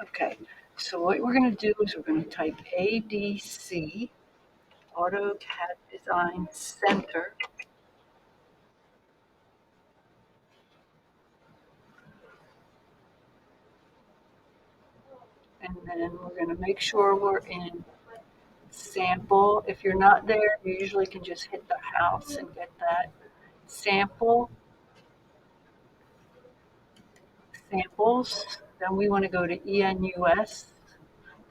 Okay, so what we're going to do is we're going to type ADC, AutoCAD Design Center, and then we're going to make sure we're in sample. If you're not there, you usually can just hit the house and get that sample, samples. Then we want to go to ENUS.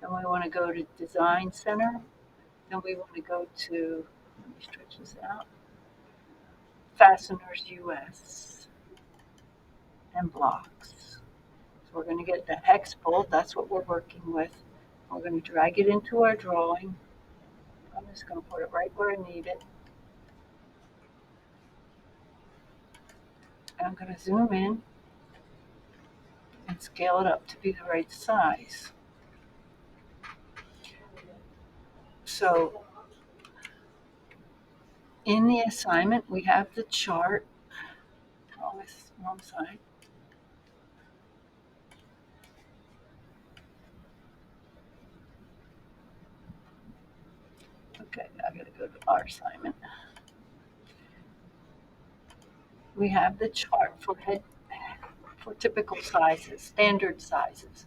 Then we want to go to Design Center. Then we want to go to, let me stretch this out, Fasteners US and blocks. So we're going to get the hex bolt. That's what we're working with. We're going to drag it into our drawing. I'm just going to put it right where I need it. And I'm going to zoom in and scale it up to be the right size. So in the assignment, we have the chart. Oh, it's wrong side. Okay, I got to go to our assignment. We have the chart for typical sizes, standard sizes.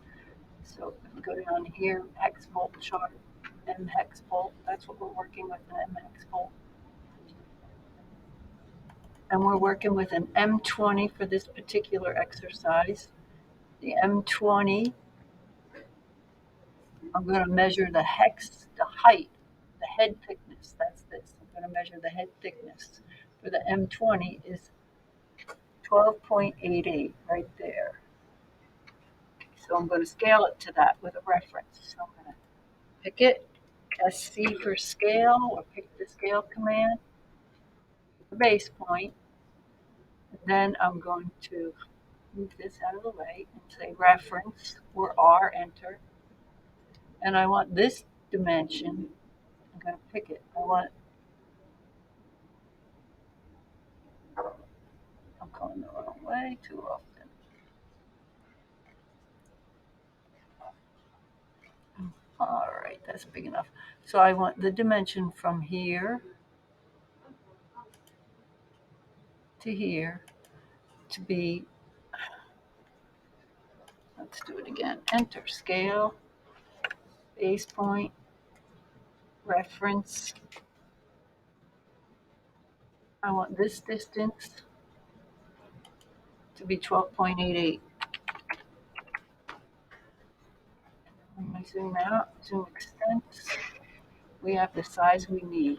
So if we go down here, hex bolt chart, M hex bolt, that's what we're working with, an M hex bolt. And we're working with an M20 for this particular exercise. The M20, I'm going to measure the hex, the height, the head thickness. That's this. I'm going to measure the head thickness for the M20 is 12.88 right there. So I'm going to scale it to that with a reference. So I'm going to pick it, SC for scale, or pick the scale command, the base point. And then I'm going to move this out of the way and say reference or R, enter. And I want this dimension. I'm going to pick it. I'm going the wrong way too often. All right, that's big enough. So I want the dimension from here to here to be, let's do it again, enter, scale, base point, reference. I want this distance to be 12.88. When I zoom out, zoom extents, we have the size we need.